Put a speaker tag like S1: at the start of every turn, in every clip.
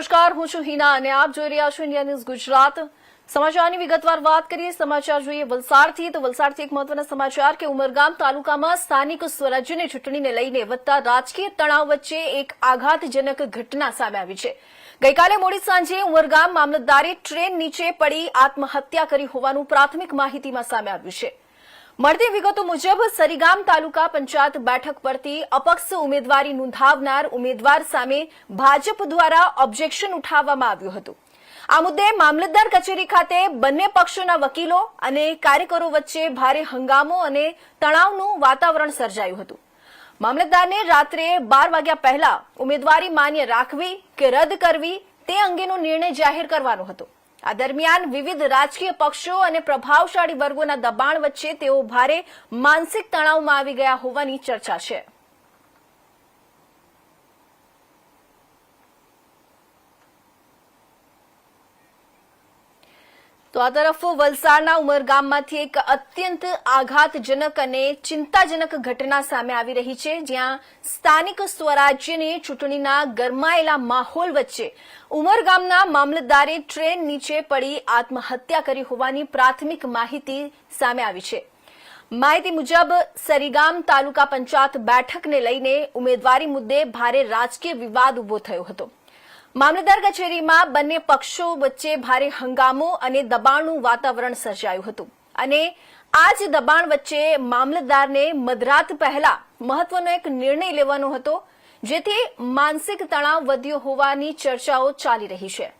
S1: નમસ્કાર, હું છું હિના અને આપ જોઈ રહ્યા છો ઇન્ડિયા ન્યૂઝ ગુજરાત। સમાચારની વિગતવાર વાત કરીએ। સમાચાર જોઈએ વલસાડથી તો વલસાડથી એક મહત્વના સમાચાર કે ઉમરગામ તાલુકામાં સ્થાનિક સ્વરાજ્યની ચૂંટણીને લઈને વધતા રાજકીય તણાવ વચ્ચે એક આઘાતજનક ઘટના સામે આવી છે। ગઈકાલે મોડી સાંજે ઉમરગામ મામલતદારે ટ્રેન નીચે પડી આત્મહત્યા કરી હોવાનું પ્રાથમિક માહિતીમાં સામે આવ્યું છે। મળતી વિગતો મુજબ સરીગામ તાલુકા પંચાયત બેઠક પરથી અપક્ષ ઉમેદવારી નોંધાવનાર ઉમેદવાર સામે ભાજપ દ્વારા ઓબ્જેક્શન ઉઠાવવામાં આવ્યું હતું। આ મુદ્દે મામલતદાર કચેરી ખાતે બંને પક્ષોના વકીલો અને કાર્યકરો વચ્ચે ભારે હંગામો અને તણાવનું વાતાવરણ સર્જાયું હતું। મામલતદારને રાત્રે 12 વાગ્યા પહેલા ઉમેદવારી માન્ય રાખવી કે રદ કરવી તે અંગેનો નિર્ણય જાહેર કરવાનો હતો। આ દરમિયાન વિવિધ રાજકીય પક્ષો અને પ્રભાવશાળી વર્ગોના દબાણ વચ્ચે તેઓ ભારે માનસિક તણાવમાં આવી ગયા હોવાની ચર્ચા છે। તો આ તરફ વલસાડના ઉમરગામમાંથી એક અત્યંત આઘાતજનક અને ચિંતાજનક ઘટના સામે આવી રહી છે, જ્યાં સ્થાનિક સ્વરાજ્યની ચૂંટણીના ગરમાયેલા માહોલ વચ્ચે ઉમરગામના મામલતદારે ટ્રેન નીચે પડી આત્મહત્યા કરી હોવાની પ્રાથમિક માહિતી સામે આવી છે। માહિતી મુજબ સરીગામ તાલુકા પંચાયત બેઠકને લઈને ઉમેદવારી મુદ્દે ભારે રાજકીય વિવાદ ઉભો થયો હતો। મામલતદાર કચેરીમાં બંને પક્ષો વચ્ચે ભારે હંગામો અને દબાણનું વાતાવરણ સર્જાયું હતું અને આ જ દબાણ વચ્ચે મામલતદારને મધરાત પહેલા મહત્વનો એક નિર્ણય લેવાનો હતો, જેથી માનસિક તણાવ વધ્યો હોવાની ચર્ચાઓ ચાલી રહી છે।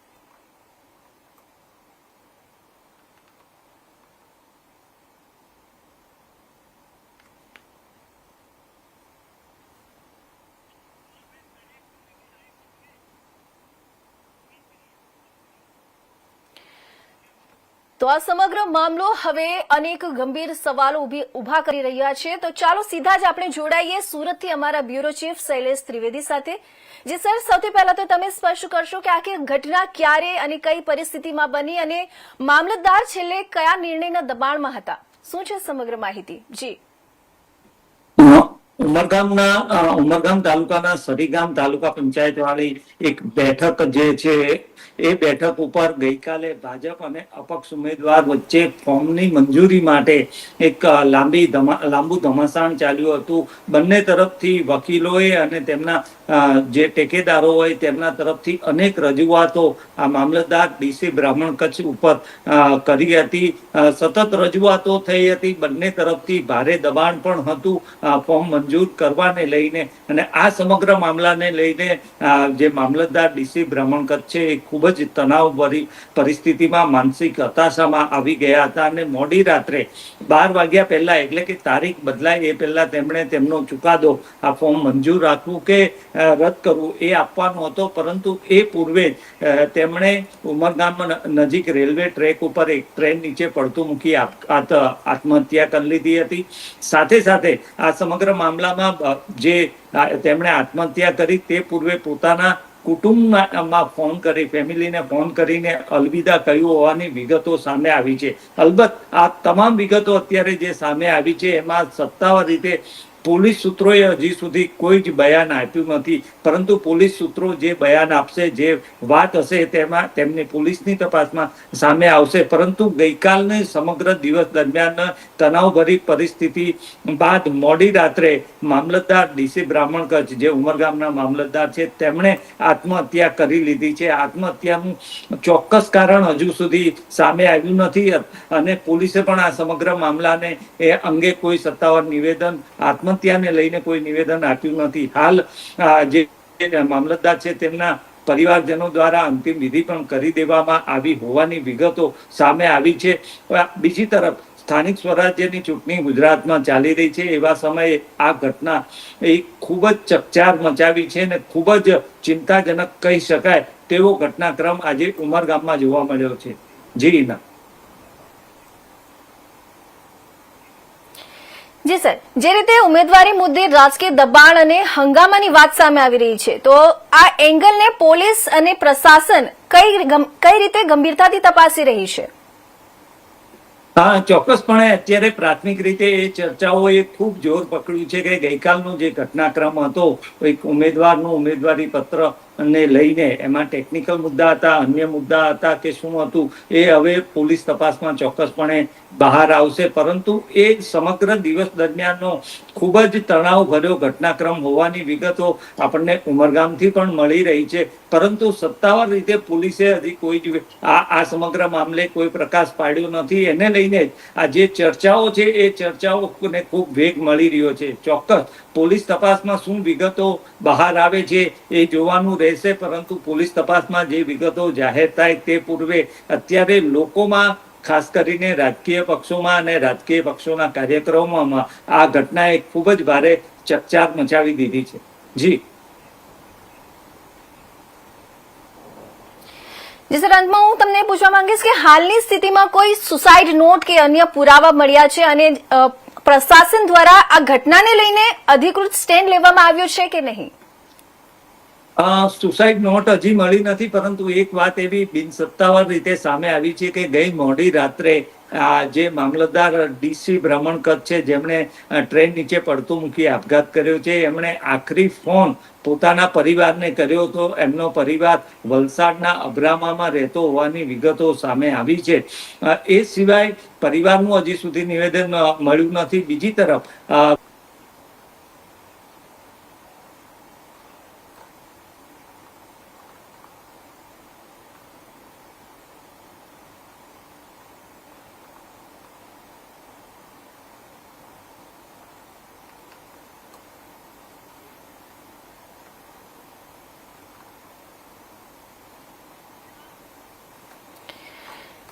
S1: તો આ સમગ્ર મામલો હવે અનેક ગંભીર સવાલો ઉભા કરી રહ્યા છે। તો ચાલો સીધા જ આપણે જોડાઈએ સુરતથી અમારા બ્યુરો ચીફ શૈલેષ ત્રિવેદી સાથે। જી સર, સૌથી પહેલા તો તમે સ્પષ્ટ કરશો કે આખી ઘટના ક્યારે અને કઈ પરિસ્થિતિમાં બની અને મામલતદાર છેલ્લે કયા નિર્ણયના દબાણમાં હતા, શું છે સમગ્ર માહિતી? જી,
S2: ઉમરગામ તાલુકાના સરીગામ તાલુકા પંચાયત વાળી એક બેઠક જે છે એ બેઠક ઉપર ગઈકાલે ભાજપ અને અપક્ષ ઉમેદવાર વચ્ચે ફોર્મની મંજૂરી માટે એક લાંબુ ધમાસાણ ચાલ્યું હતું। બંને તરફથી વકીલોએ અને તેમના જે ટેકેદારો હોય તેમના તરફથી અનેક રજૂઆતો આ મામલતદાર ડીસી બ્રાહ્મણ કચ્છ ઉપર કરી હતી। સતત રજૂઆતો થઈ હતી, બંને તરફથી ભારે દબાણ પણ હતું ફોર્મ મંજૂર કરવાને લઈને, અને આ સમગ્ર મામલાને લઈને જે મામલતદાર ડીસી બ્રાહ્મણ કચ્છ છે એ ખૂબ જ તણાવભરી પરિસ્થિતિમાં માનસિક હતાશામાં આવી ગયા હતા અને મોડી રાત્રે 12 વાગ્યા પહેલા, એટલે કે તારીખ બદલાય એ પહેલા તેમણે તેમનો ચુકાદો આ ફોર્મ મંજૂર રાખવું કે રદ કરવું એ આપવાનો હતો, પરંતુ એ પૂર્વે તેમણે ઉમરગામ નજીક રેલવે ટ્રેક ઉપર એક ટ્રેન નીચે પડતું મૂકી આત્મહત્યા કરી લીધી હતી। સાથે સાથે આ સમગ્ર મામલામાં જે તેમણે આત્મહત્યા કરી તે પૂર્વે પોતાના કુટુંબમાં ફોન કરી, ફેમિલીને ફોન કરીને અલવિદા કહ્યું હોવાની વિગતો સામે આવી છે। અલબત્ત આ તમામ વિગતો અત્યારે જે સામે આવી છે એમાં સત્તાવાર રીતે પોલીસ સૂત્રોએ હજી સુધી કોઈ જ બયાન આપ્યું નથી, પરંતુ પોલીસ સૂત્રો જે બયાન આપશે, જે વાત હશે તેમાં તેમની પોલીસની તપાસમાં સામે આવશે। પરંતુ ગઈકાલને સમગ્ર દિવસ દરમિયાન તણાવભરી પરિસ્થિતિ બાદ મોડી રાત્રે મામલતદાર ડીસી બ્રાહ્મણ કચ્છ જે ઉમરગામના મામલતદાર છે તેમણે આત્મહત્યા કરી લીધી છે। આત્મહત્યાનું ચોક્કસ કારણ હજુ સુધી સામે આવ્યું નથી અને પોલીસે પણ આ સમગ્ર મામલાને એ અંગે કોઈ સત્તાવાર નિવેદન આત્મહત્યાને લઈને કોઈ નિવેદન આપ્યું નથી। હાલ જે મામલતદાર છે તેમના પરિવારજનો દ્વારા અંતિમ વિધિ પણ કરી દેવામાં આવી હોવાની વિગતો સામે આવી છે। બીજી તરફ સ્થાનિક સ્વરાજ્યની ચૂંટણી ગુજરાતમાં ચાલી રહી છે, એવા સમયે આ ઘટના એ ખૂબ જ ચકચાર મચાવી છે અને ખૂબ જ ચિંતાજનક કહી શકાય તેવો ઘટનાક્રમ આજે ઉમરગામમાં જોવા મળ્યો છે। જી ના।
S1: જી સર, જે રીતે ઉમેદવારી મુદ્દે રાજકીય દબાણ અને હંગામાની વાત સામે આવી રહી છે, તો આ એંગલને પોલીસ અને પ્રશાસન કઈ રીતે ગંભીરતાથી તપાસી રહી છે?
S2: હા, ચોક્કસપણે અત્યારે પ્રાથમિક રીતે એ ચર્ચાઓએ ખૂબ જોર પકડ્યું છે કે ગઈકાલનો જે ઘટનાક્રમ હતો, એક ઉમેદવારનું ઉમેદવારી પત્ર ને લઈને એમાં ટેકનિકલ મુદ્દા હતા, અન્ય મુદ્દા હતા કે શું હતું એ હવે પોલીસ તપાસમાં ચોક્કસપણે બહાર આવશે. પરંતુ એ સમગ્ર દિવસ દરમિયાનનો ખૂબ જ તણાવભર્યો ઘટનાક્રમ હોવાની વિગતો આપણને ઉમરગામથી પણ મળી રહી છે. પરંતુ સત્તાવાર રીતે પોલીસે હજી કોઈ જ આ સમગ્ર મામલે કોઈ પ્રકાશ પાડ્યો નથી. એને લઈને આ જે ચર્ચાઓ છે એ ચર્ચાઓને ખૂબ વેગ મળી રહ્યો છે. ચોક્કસ પોલીસ તપાસમાં શું વિગતો બહાર આવે છે એ જોવાનું રહેશે. પરંતુ પોલીસ તપાસમાં જે વિગતો જાહેર થાય તે પૂર્વે અત્યારે લોકોમાં, ખાસ કરીને રાજકીય પક્ષોમાં અને રાજકીય પક્ષોના કાર્યક્રમોમાં આ ઘટનાએ ખૂબ જ ભારે ચકચાર મચાવી દીધી છે. જી
S1: સર, અંતમાં હું તમને પૂછવા માંગીશ કે હાલની સ્થિતિમાં કોઈ સુસાઇડ નોટ કે અન્ય પુરાવા મળ્યા છે અને પ્રશાસન દ્વારા આ ઘટનાને લઈને અધિકૃત સ્ટેન્ડ લેવામાં આવ્યો છે કે નહીં?
S2: સુસાઇડ નોટ હજી મળી નથી. પરંતુ એક વાત એવી બિનસત્તાવાર રીતે સામે આવી છે કે ગઈ મોડી રાત્રે જે મામલતદાર ડીસી ભ્રમણ કચ્છ છે, જેમણે ટ્રેન નીચે પડતું મૂકી આપઘાત કર્યો છે, એમણે આખરી ફોન પોતાના પરિવારને કર્યો હતો. એમનો પરિવાર વલસાડના અબ્રામામાં રહેતો હોવાની વિગતો સામે આવી છે. એ સિવાય પરિવારનું હજી સુધી નિવેદન મળ્યું નથી. બીજી તરફ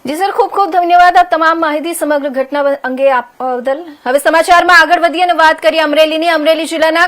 S1: જી સર, ખૂબ ખૂબ ધન્યવાદ આપ તમામ માહિતી સમગ્ર ઘટના અંગે આપવા બદલ. હવે સમાચારમાં આગળ વધીએ અને વાત કરીએ અમરેલીની. અમરેલી જિલ્લાના